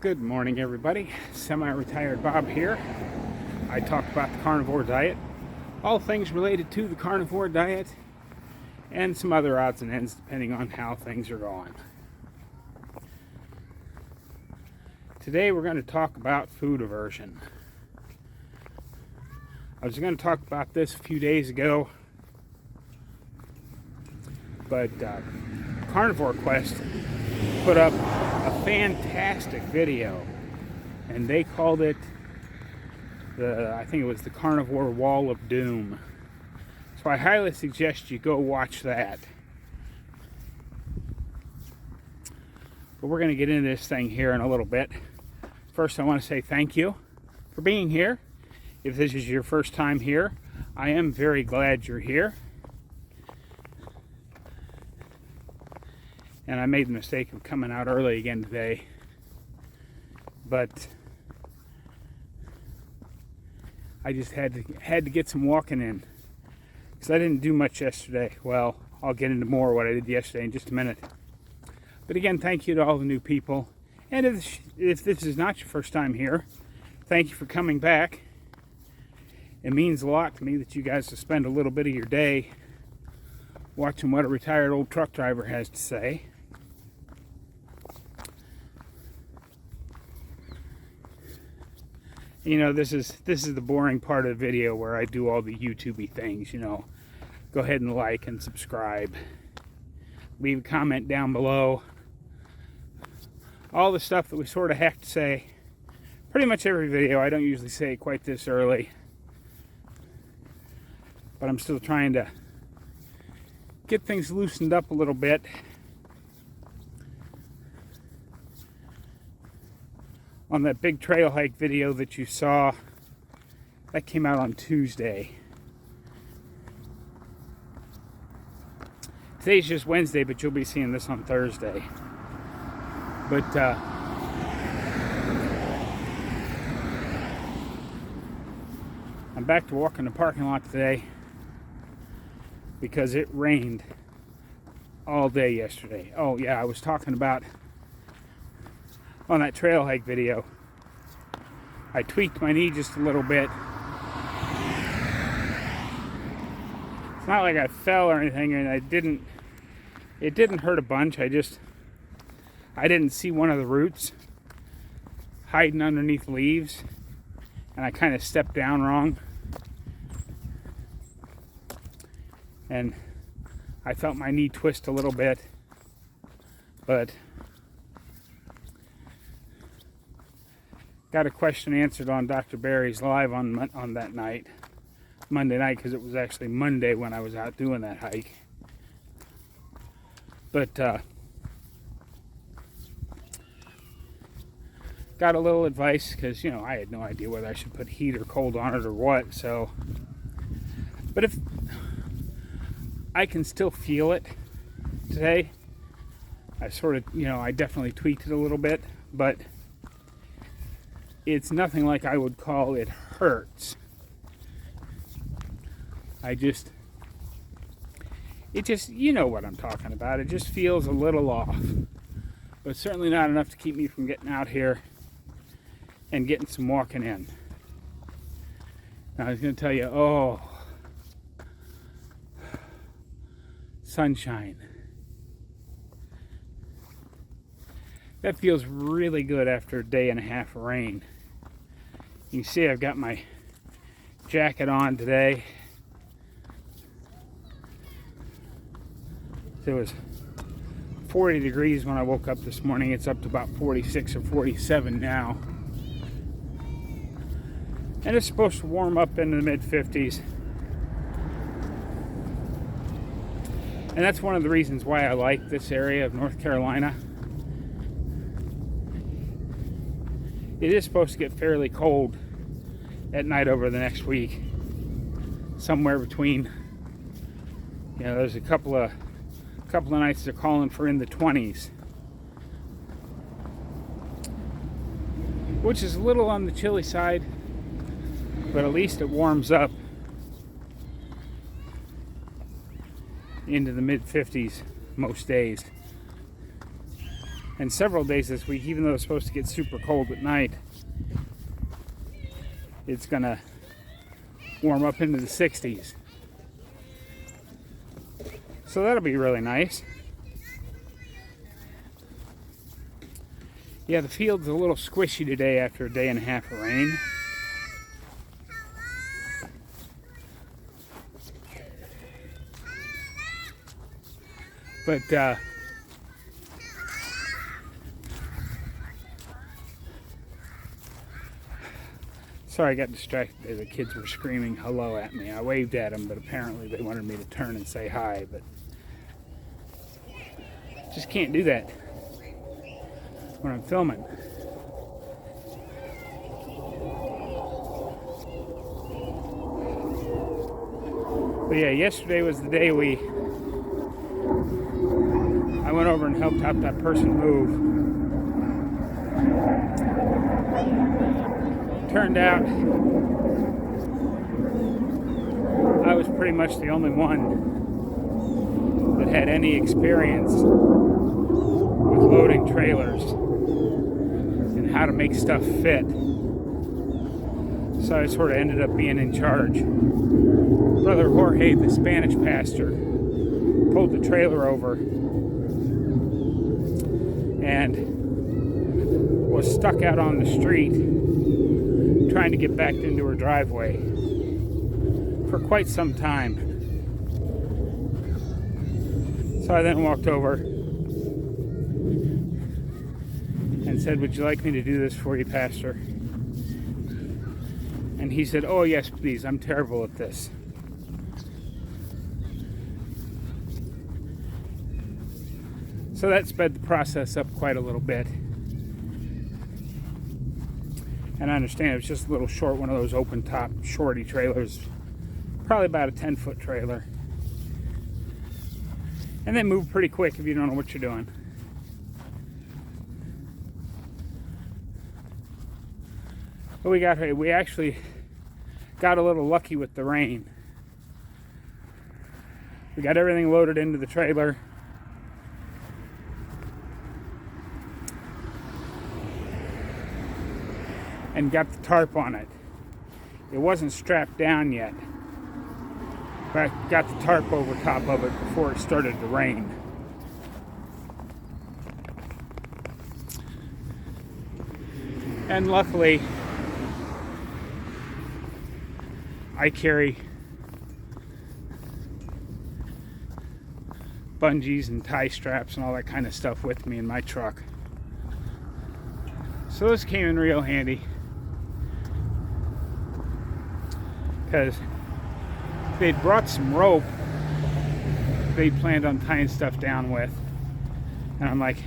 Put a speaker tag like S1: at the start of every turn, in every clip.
S1: Good morning, everybody. Semi-retired Bob here. I talk about the carnivore diet, all things related to the carnivore diet, and some other odds and ends depending on how things are going. Today we're going to talk about food aversion. I was going to talk about this a few days ago, but Carnivore Quest put up a fantastic video, and they called it I think it was the Carnivore Wall of Doom. So I highly suggest you go watch that. But we're going to get into this thing here in a little bit. First, I want to say thank you for being here. If this is your first time here, I am very glad you're here. And I made the mistake of coming out early again today. But I just had to get some walking in. Because I didn't do much yesterday. Well, I'll get into more of what I did yesterday in just a minute. But again, thank you to all the new people. And if this is not your first time here, thank you for coming back. It means a lot to me that you guys will spend a little bit of your day watching what a retired old truck driver has to say. You know, this is the boring part of the video where I do all the YouTube-y things, you know. Go ahead and like and subscribe. Leave a comment down below. All the stuff that we sort of have to say. Pretty much every video. I don't usually say it quite this early. But I'm still trying to get things loosened up a little bit. On that big trail hike video that you saw, that came out on Tuesday. Today's just Wednesday, but you'll be seeing this on Thursday. But I'm back to walking the parking lot today because it rained all day yesterday. Oh yeah, I was talking about on that trail hike video, I tweaked my knee just a little bit. It's not like I fell or anything, and it didn't hurt a bunch. I didn't see one of the roots hiding underneath leaves, and I kind of stepped down wrong. And I felt my knee twist a little bit, but got a question answered on Dr. Barry's live on that night, Monday night, because it was actually Monday when I was out doing that hike. But got a little advice because, you know, I had no idea whether I should put heat or cold on it or what. So, but if I can still feel it today, I sort of, you know, I definitely tweaked it a little bit, but it's nothing like I would call it hurts. It just, you know what I'm talking about. It just feels a little off. But certainly not enough to keep me from getting out here and getting some walking in. Now I was going to tell you, oh, sunshine. That feels really good after a day and a half of rain. You can see I've got my jacket on today. It was 40 degrees when I woke up this morning. It's up to about 46 or 47 now. And it's supposed to warm up into the mid-50s. And that's one of the reasons why I like this area of North Carolina. It is supposed to get fairly cold at night over the next week. Somewhere between, you know, there's a couple of nights they're calling for in the 20s. Which is a little on the chilly side, but at least it warms up into the mid-50s most days. And several days this week, even though it's supposed to get super cold at night, it's going to warm up into the 60s. So that'll be really nice. Yeah, the field's a little squishy today after a day and a half of rain. But sorry, I got distracted. The kids were screaming hello at me. I waved at them, but apparently they wanted me to turn and say hi, but just can't do that when I'm filming. But yeah, yesterday was the day I went over and helped out that person move. Turned out I was pretty much the only one that had any experience with loading trailers and how to make stuff fit. So I sort of ended up being in charge. Brother Jorge, the Spanish pastor, pulled the trailer over and was stuck out on the street trying to get back into her driveway for quite some time. So I then walked over and said, "Would you like me to do this for you, Pastor?" And he said, "Oh yes, please, I'm terrible at this." So that sped the process up quite a little bit. And I understand it was just a little short, one of those open top shorty trailers, probably about a 10-foot trailer. And they move pretty quick if you don't know what you're doing. But we actually got a little lucky with the rain. We got everything loaded into the trailer. And got the tarp on it. It wasn't strapped down yet, but I got the tarp over top of it before it started to rain. And luckily, I carry bungees and tie straps and all that kind of stuff with me in my truck. So this came in real handy, because they'd brought some rope they planned on tying stuff down with, and I'm like,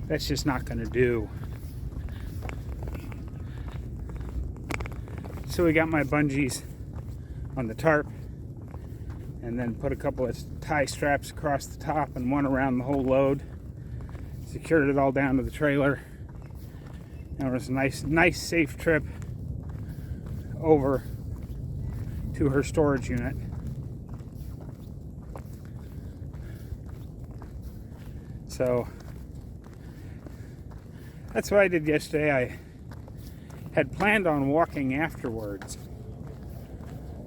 S1: that's just not going to do. So we got my bungees on the tarp, and then put a couple of tie straps across the top and one around the whole load. Secured it all down to the trailer, and it was a nice safe trip over to her storage unit. So that's what I did yesterday. I had planned on walking afterwards,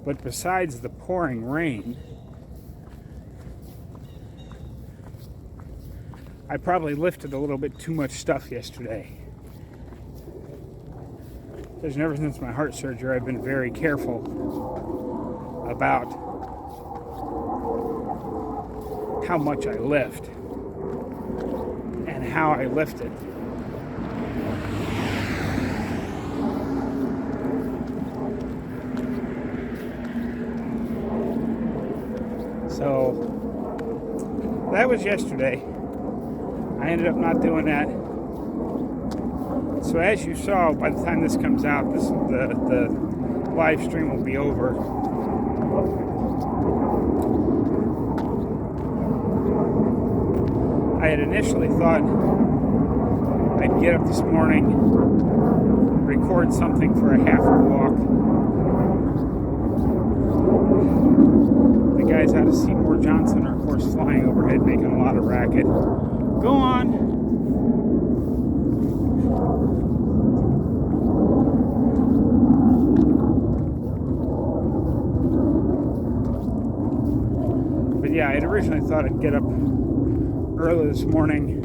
S1: but besides the pouring rain, I probably lifted a little bit too much stuff yesterday. Because ever since my heart surgery, I've been very careful about how much I lift and how I lift it. So that was yesterday. I ended up not doing that. So as you saw, by the time this comes out, the live stream will be over. I had initially thought I'd get up this morning, record something for a half a walk. The guys out of Seymour Johnson are, of course, flying overhead, making a lot of racket. Go on. But yeah, I'd originally thought I'd get up early this morning,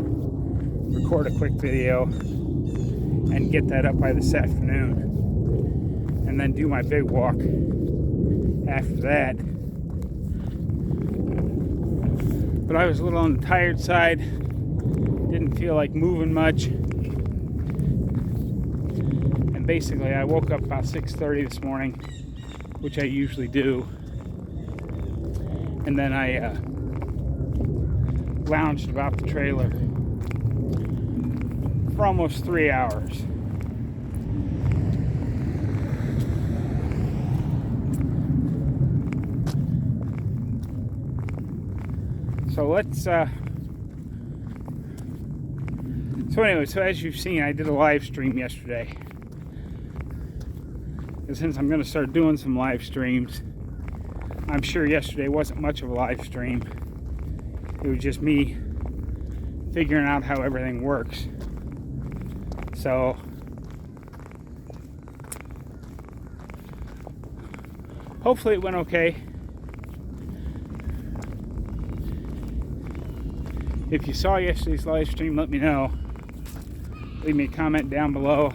S1: record a quick video, and get that up by this afternoon, and then do my big walk after that. But I was a little on the tired side, didn't feel like moving much, and basically I woke up about 6:30 this morning, which I usually do, and then I lounged about the trailer for almost 3 hours. So let's, so as you've seen, I did a live stream yesterday. And since I'm going to start doing some live streams, I'm sure yesterday wasn't much of a live stream. It was just me figuring out how everything works. So, hopefully it went okay. If you saw yesterday's live stream, let me know. Leave me a comment down below.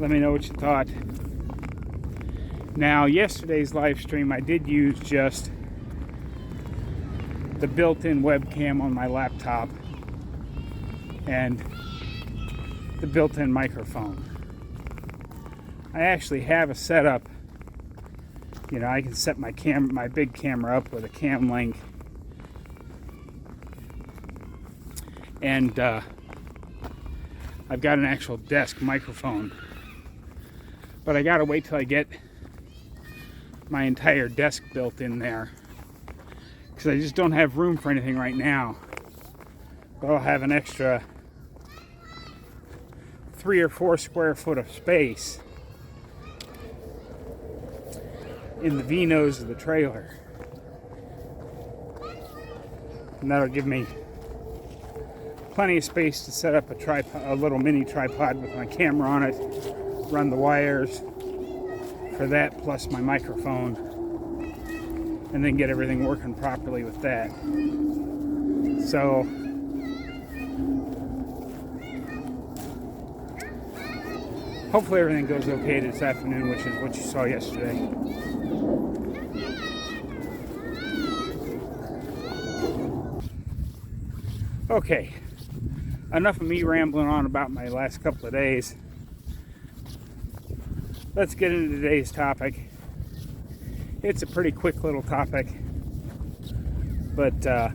S1: Let me know what you thought. Now, yesterday's live stream, I did use just the built-in webcam on my laptop and the built-in microphone. I actually have a setup. You know, I can set my big camera up with a cam link. And I've got an actual desk microphone. But I gotta wait till I get my entire desk built in there, because I just don't have room for anything right now. But I'll have an extra 3 or 4 square foot of space in the V-nose of the trailer. And that'll give me plenty of space to set up a little mini tripod with my camera on it, run the wires for that plus my microphone, and then get everything working properly with that. So hopefully everything goes okay this afternoon, which is what you saw yesterday. Okay, enough of me rambling on about my last couple of days. Let's get into today's topic. It's a pretty quick little topic, but I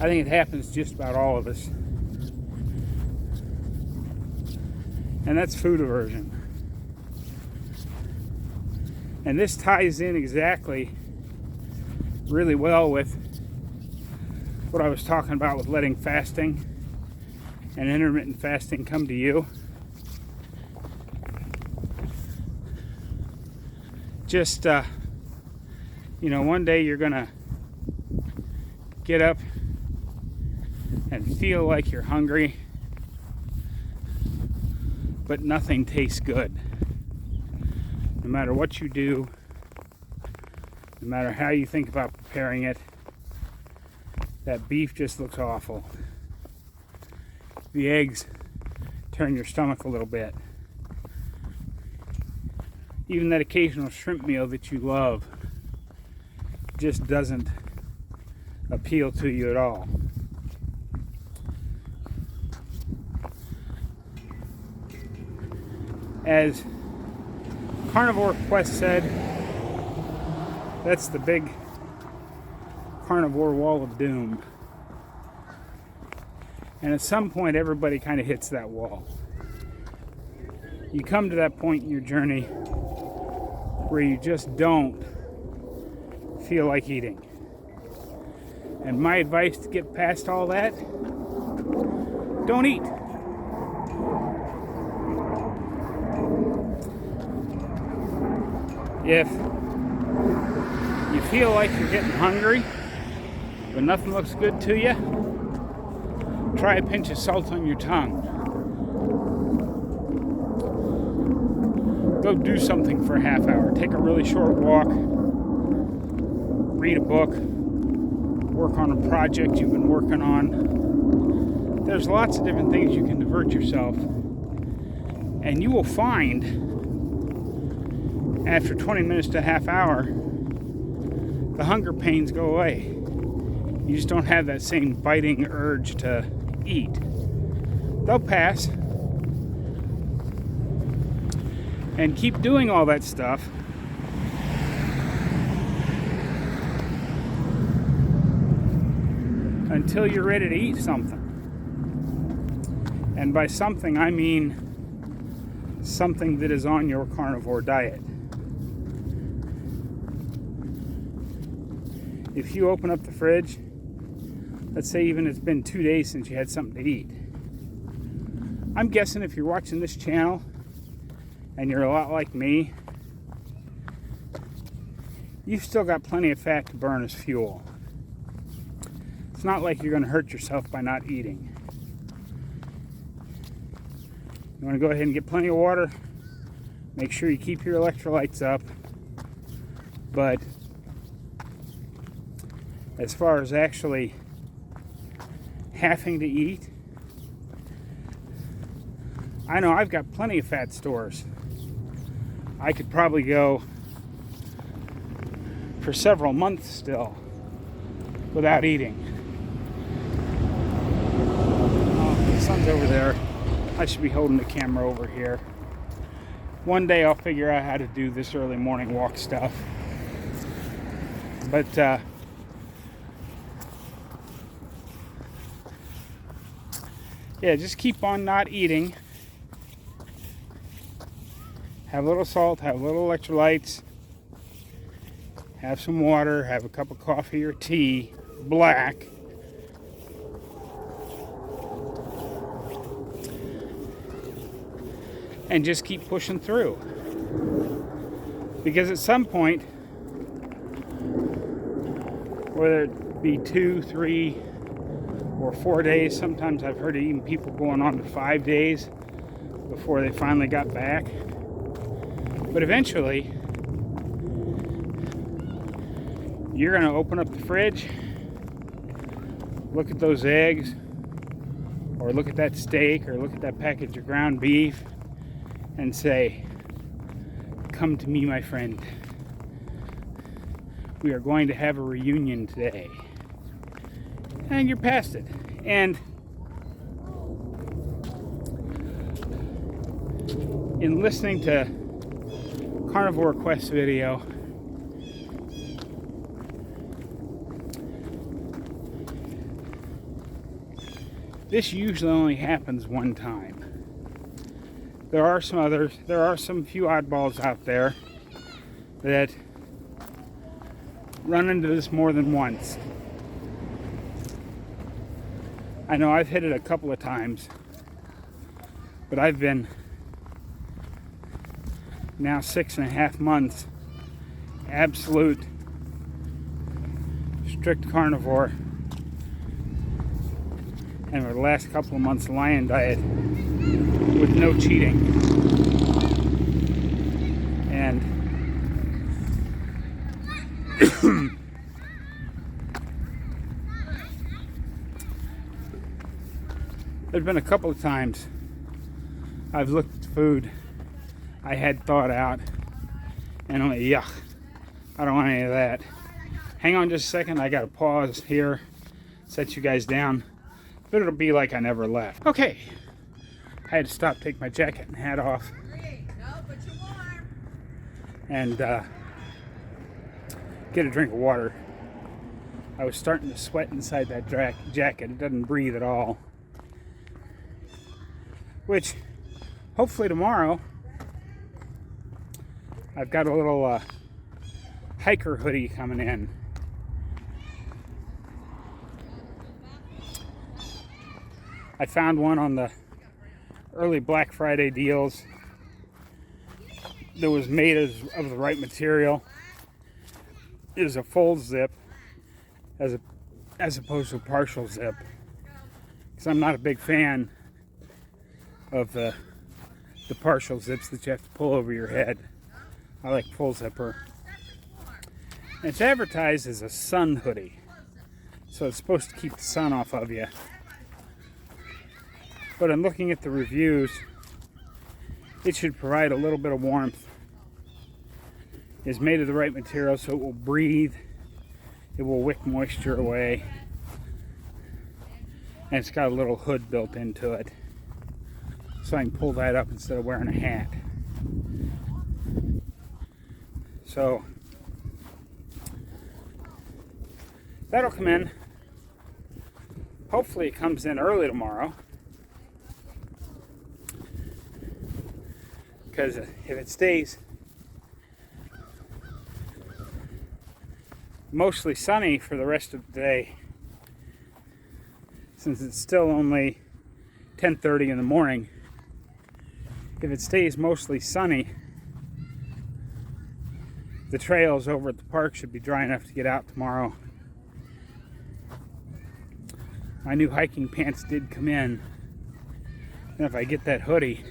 S1: think it happens to just about all of us. And that's food aversion. And this ties in exactly really well with what I was talking about with letting fasting and intermittent fasting come to you. Just, you know, one day you're gonna get up and feel like you're hungry, but nothing tastes good. No matter what you do, no matter how you think about preparing it, that beef just looks awful. The eggs turn your stomach a little bit. Even that occasional shrimp meal that you love just doesn't appeal to you at all. As Carnivore Quest said, that's the big carnivore wall of doom. And at some point, everybody kind of hits that wall. You come to that point in your journey where you just don't feel like eating. And my advice to get past all that, don't eat. If you feel like you're getting hungry, but nothing looks good to you, try a pinch of salt on your tongue. Go do something for a half hour. Take a really short walk. Read a book. Work on a project you've been working on. There's lots of different things you can divert yourself. And you will find, after 20 minutes to a half hour, the hunger pains go away. You just don't have that same biting urge to eat. They'll pass. And keep doing all that stuff until you're ready to eat something. And by something, I mean something that is on your carnivore diet. If you open up the fridge, let's say even it's been 2 days since you had something to eat. I'm guessing if you're watching this channel and you're a lot like me, you've still got plenty of fat to burn as fuel. It's not like you're going to hurt yourself by not eating. You want to go ahead and get plenty of water. Make sure you keep your electrolytes up. But as far as actually having to eat, I know I've got plenty of fat stores. I could probably go for several months still without eating. Oh, the sun's over there. I should be holding the camera over here. One day I'll figure out how to do this early morning walk stuff. But yeah, just keep on not eating. Have a little salt, have a little electrolytes, have some water, have a cup of coffee or tea, black. And just keep pushing through. Because at some point, whether it be 2, 3, or 4 days, sometimes I've heard of even people going on to 5 days before they finally got back. But eventually, you're going to open up the fridge, look at those eggs, or look at that steak, or look at that package of ground beef, and say, "Come to me, my friend. We are going to have a reunion today." And you're past it. And in listening to Carnivore Quest video, this usually only happens one time. There are some few oddballs out there that run into this more than once. I know I've hit it a couple of times, but I've been now 6.5 months absolute strict carnivore, and for the last couple of months lion diet with no cheating. And there's been a couple of times I've looked at food I had thought out and I'm like, yuck, I don't want any of that. Hang on just a second, I gotta pause here, set you guys down, but it'll be like I never left. Okay, I had to stop, take my jacket and hat off, and get a drink of water. I was starting to sweat inside that jacket. It doesn't breathe at all. Which, hopefully tomorrow, I've got a little hiker hoodie coming in. I found one on the early Black Friday deals. that was made of the right material is a full zip as opposed to a partial zip. Because I'm not a big fan of the partial zips that you have to pull over your head. I like full zipper. And it's advertised as a sun hoodie, so it's supposed to keep the sun off of you. But in looking at the reviews, it should provide a little bit of warmth. It's made of the right material, so it will breathe. It will wick moisture away. And it's got a little hood built into it, so I can pull that up instead of wearing a hat. So that'll come in. Hopefully it comes in early tomorrow, because if it stays mostly sunny for the rest of the day, since it's still only 10:30 in the morning, if it stays mostly sunny, the trails over at the park should be dry enough to get out tomorrow. My new hiking pants did come in, and if I get that hoodie,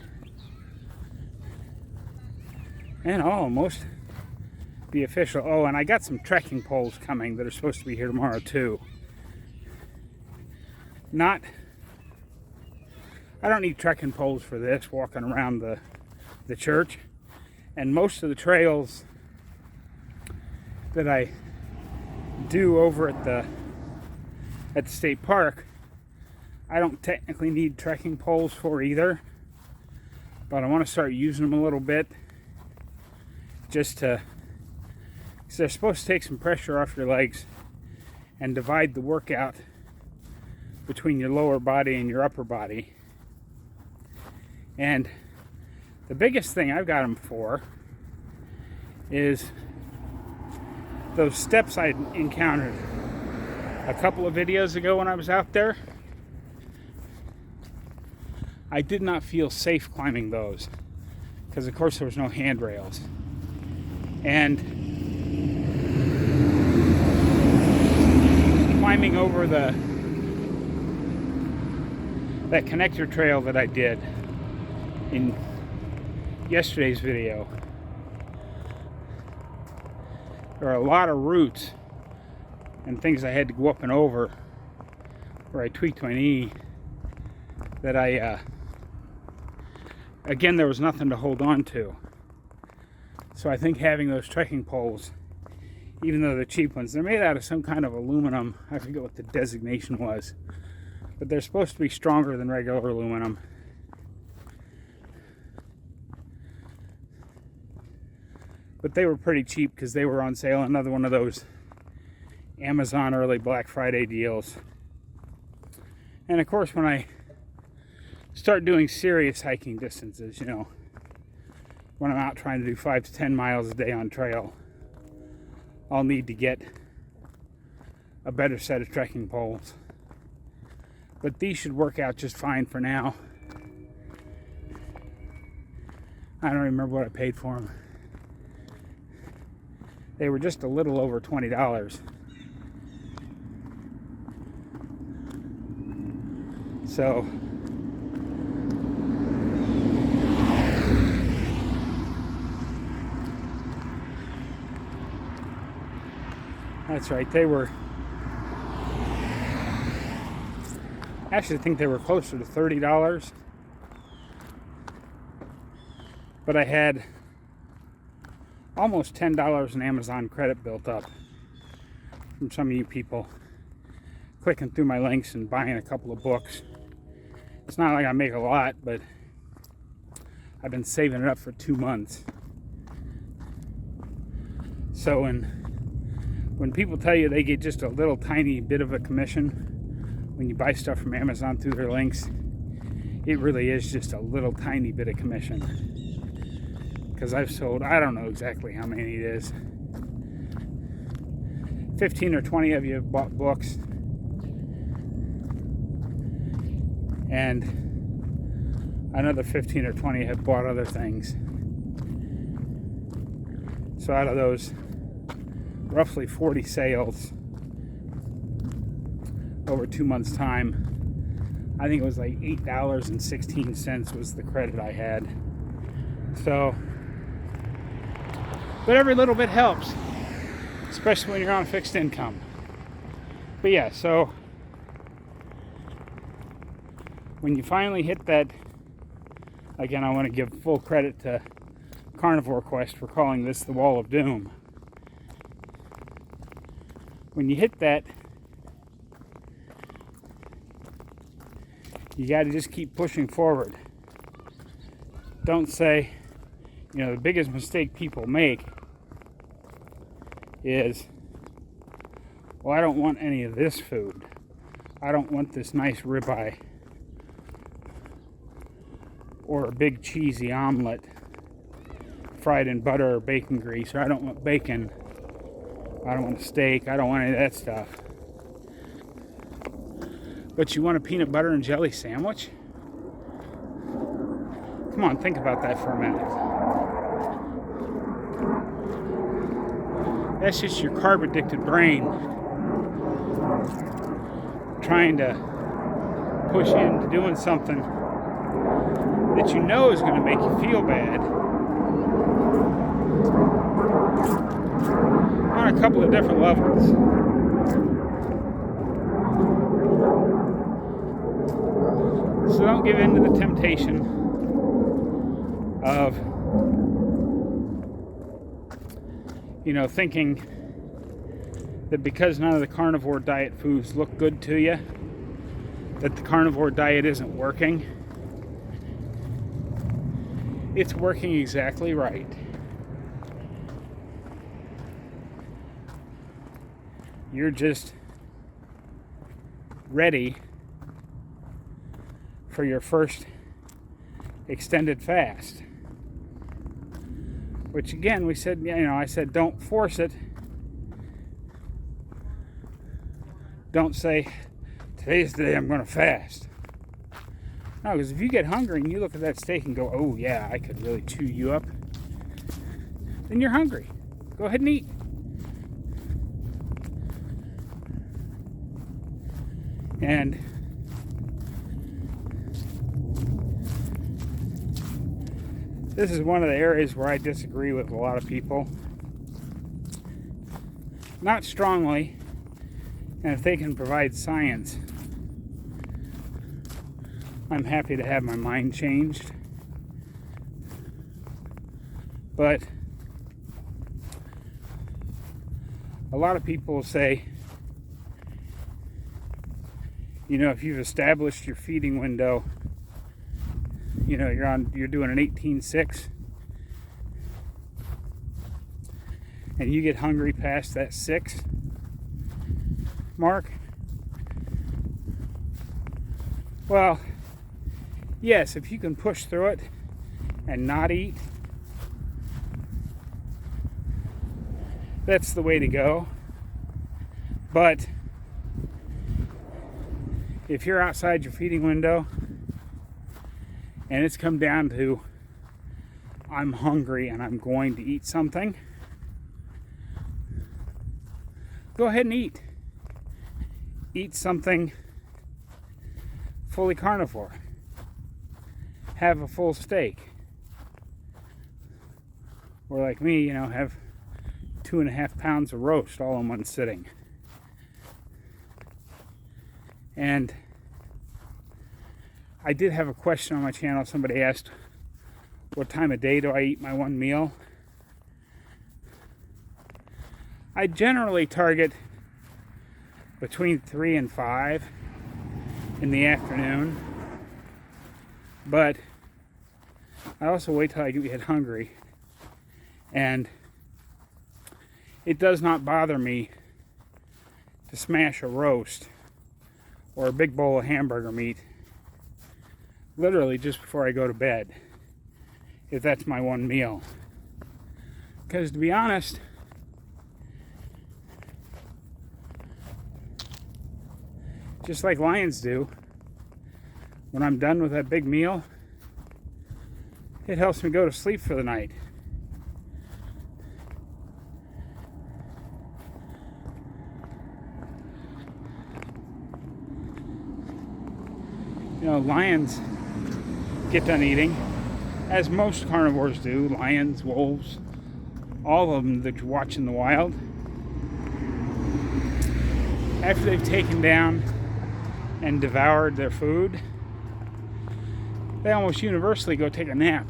S1: and I'll almost be official. Oh, and I got some trekking poles coming that are supposed to be here tomorrow too. I don't need trekking poles for this, walking around the church. And most of the trails that I do over at the state park, I don't technically need trekking poles for either, but I want to start using them a little bit, just to, because they're supposed to take some pressure off your legs and divide the workout between your lower body and your upper body. And the biggest thing I've got them for is those steps I encountered a couple of videos ago when I was out there. I did not feel safe climbing those because, of course, there was no handrails. And climbing over that connector trail that I did in yesterday's video, there are a lot of roots and things I had to go up and over where I tweaked my knee that again, there was nothing to hold on to. So I think having those trekking poles, even though they're cheap ones, they're made out of some kind of aluminum. I forget what the designation was, but they're supposed to be stronger than regular aluminum. But they were pretty cheap because they were on sale. Another one of those Amazon early Black Friday deals. And of course, when I start doing serious hiking distances, you know, when I'm out trying to do 5 to 10 miles a day on trail, I'll need to get a better set of trekking poles. But these should work out just fine for now. I don't remember what I paid for them. They were just a little over $20. So that's right, they were, actually I think they were closer to $30, but I had almost $10 in Amazon credit built up from some of you people clicking through my links and buying a couple of books. It's not like I make a lot, but I've been saving it up for 2 months. So when people tell you they get just a little tiny bit of a commission when you buy stuff from Amazon through their links, it really is just a little tiny bit of commission. Because I've sold, I don't know exactly how many it is. 15 or 20 of you have bought books. And another 15 or 20 have bought other things. So out of those roughly 40 sales over 2 months' time, I think it was like $8.16 was the credit I had. So, but every little bit helps, especially when you're on fixed income. But yeah, so when you finally hit that, again, I want to give full credit to Carnivore Quest for calling this the Wall of Doom. When you hit that, you got to just keep pushing forward. Don't say, the biggest mistake people make is, well, I don't want any of this food. I don't want this nice ribeye or a big cheesy omelet fried in butter or bacon grease, or I don't want bacon. I don't want a steak. I don't want any of that stuff. But you want a peanut butter and jelly sandwich? Come on, think about that for a minute. That's just your carb-addicted brain trying to push you into doing something that you know is going to make you feel bad on a couple of different levels. So don't give in to the temptation of, thinking that because none of the carnivore diet foods look good to you, that the carnivore diet isn't working. It's working exactly right. You're just ready for your first extended fast. Which again, we said, I said, don't force it. Don't say, today's the day I'm going to fast. No, because if you get hungry and you look at that steak and go, oh yeah, I could really chew you up, then you're hungry. Go ahead and eat. And this is one of the areas where I disagree with a lot of people. Not strongly, and if they can provide science, I'm happy to have my mind changed. But a lot of people say, if you've established your feeding window, you're doing an 18-6, and you get hungry past that 6 mark. Well, yes, if you can push through it and not eat, that's the way to go. But if you're outside your feeding window and it's come down to, I'm hungry and I'm going to eat something, go ahead and eat. Eat something fully carnivore. Have a full steak. Or like me, have 2.5 pounds of roast all in one sitting. And I did have a question on my channel. Somebody asked, what time of day do I eat my one meal? I generally target between 3 and 5 in the afternoon. But I also wait till I get hungry. And it does not bother me to smash a roast or a big bowl of hamburger meat literally just before I go to bed, if that's my one meal. Because to be honest, just like lions do, when I'm done with that big meal, it helps me go to sleep for the night. Lions get done eating, as most carnivores do. Lions, wolves, all of them that you watch in the wild. After they've taken down and devoured their food, they almost universally go take a nap.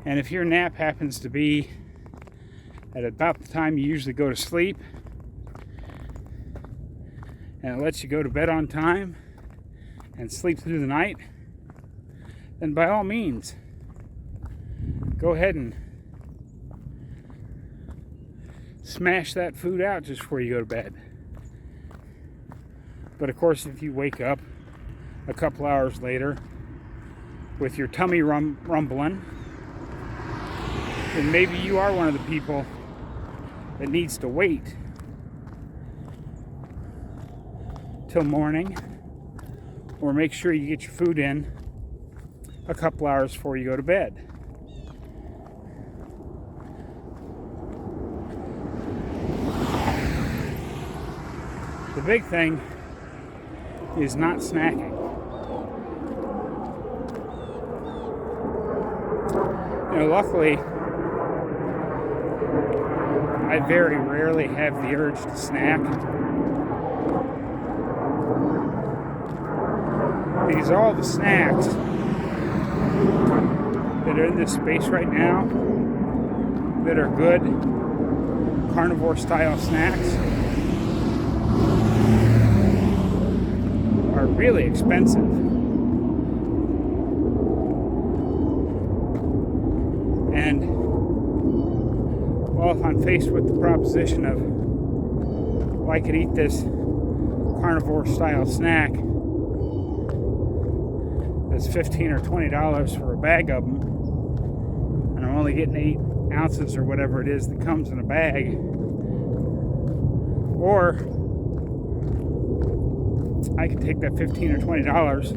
S1: And if your nap happens to be at about the time you usually go to sleep, and it lets you go to bed on time and sleep through the night, then by all means, go ahead and smash that food out just before you go to bed. But of course, if you wake up a couple hours later with your tummy rumbling, then maybe you are one of the people that needs to wait till morning, or make sure you get your food in a couple hours before you go to bed. The big thing is not snacking. Luckily, I very rarely have the urge to snack, because all the snacks that are in this space right now that are good carnivore style snacks are really expensive. And well, if I'm faced with the proposition of, well, I could eat this carnivore style snack that's $15 or $20 for a bag of them, and I'm only getting 8 ounces or whatever it is that comes in a bag, or I could take that $15 or $20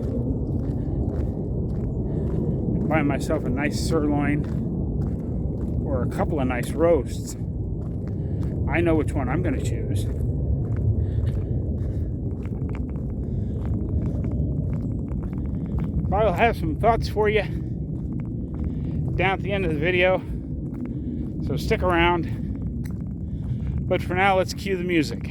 S1: and buy myself a nice sirloin or a couple of nice roasts. I know which one I'm going to choose. I'll have some thoughts for you down at the end of the video, so stick around. But for now, let's cue the music.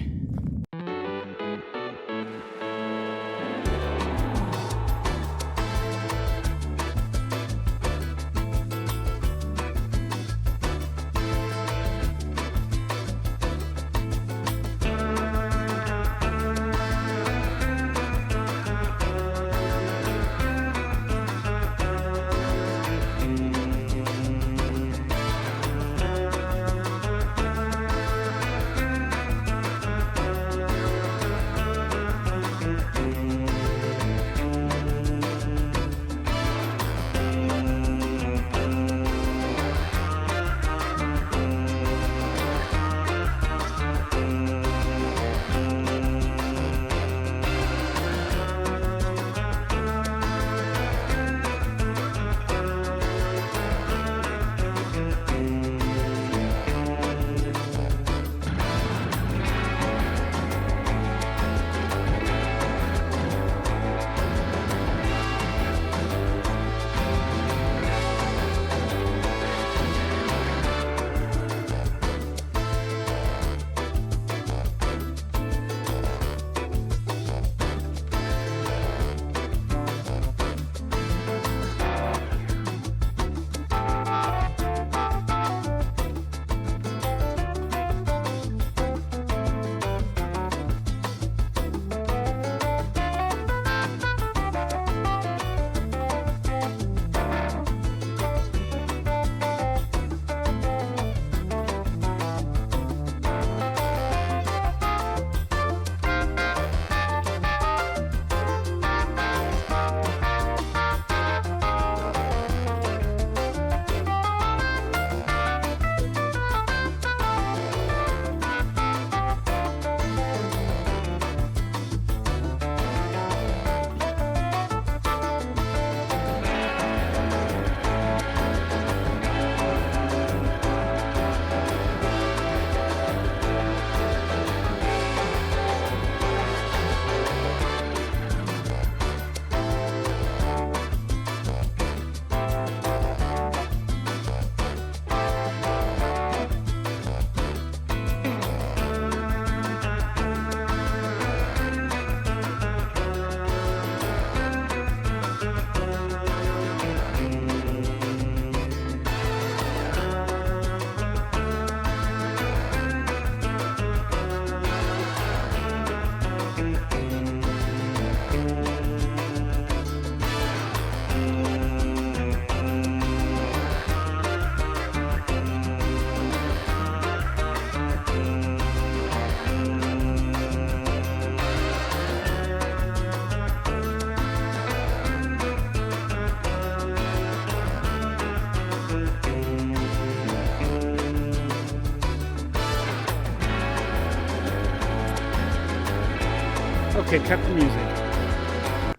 S1: Okay, cut the music.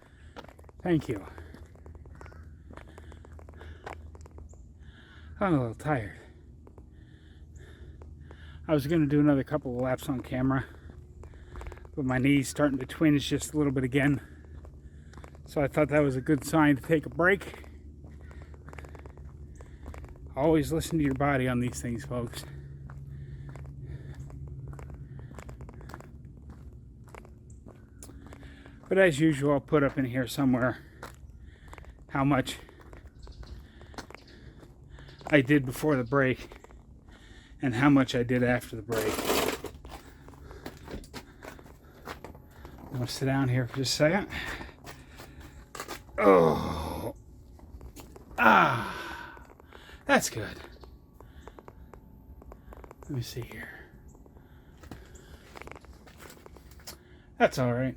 S1: Thank you. I'm a little tired. I was going to do another couple of laps on camera, but my knee's starting to twinge just a little bit again. So I thought that was a good sign to take a break. Always listen to your body on these things, folks. But as usual, I'll put up in here somewhere how much I did before the break and how much I did after the break. I'm going to sit down here for just a second. Oh. Ah. That's good. Let me see here. That's all right.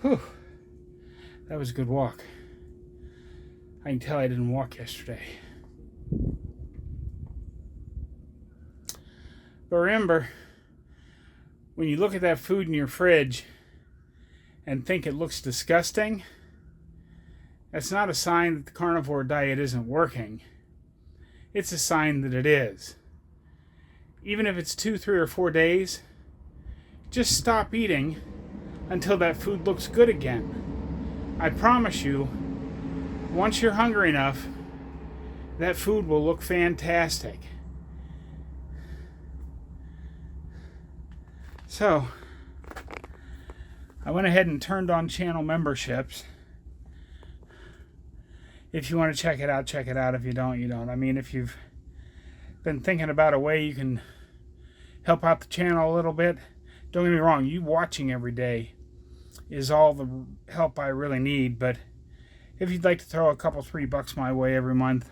S1: Whew. That was a good walk. I can tell I didn't walk yesterday. But remember, when you look at that food in your fridge and think it looks disgusting, that's not a sign that the carnivore diet isn't working. It's a sign that it is. Even if it's 2, 3, or 4 days, just stop eating until that food looks good again. I promise you, once you're hungry enough, that food will look fantastic. So, I went ahead and turned on channel memberships. If you want to check it out, check it out. If you don't, you don't. I mean, if you've been thinking about a way you can help out the channel a little bit, don't get me wrong, you watching every day is all the help I really need. But if you'd like to throw a couple $3 my way every month,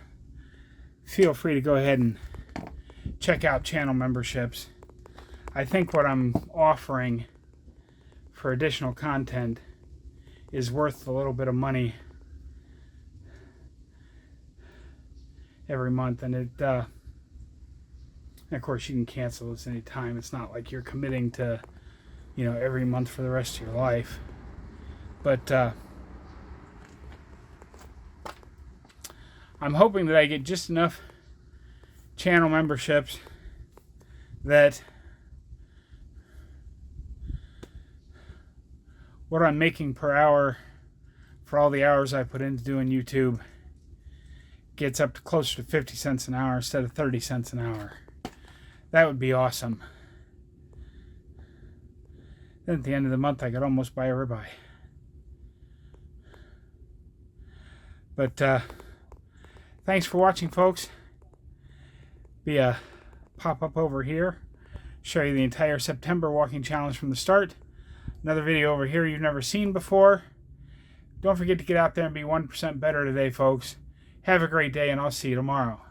S1: feel free to go ahead and check out channel memberships. I think what I'm offering for additional content is worth a little bit of money every month. And it of course you can cancel this anytime. It's not like you're committing to, every month for the rest of your life. But I'm hoping that I get just enough channel memberships that what I'm making per hour for all the hours I put into doing YouTube gets up to closer to 50 cents an hour instead of 30 cents an hour. That would be awesome. Then at the end of the month, I could almost buy a ribeye. But thanks for watching, folks. Be a pop-up over here. Show you the entire September walking challenge from the start. Another video over here you've never seen before. Don't forget to get out there and be 1% better today, folks. Have a great day, and I'll see you tomorrow.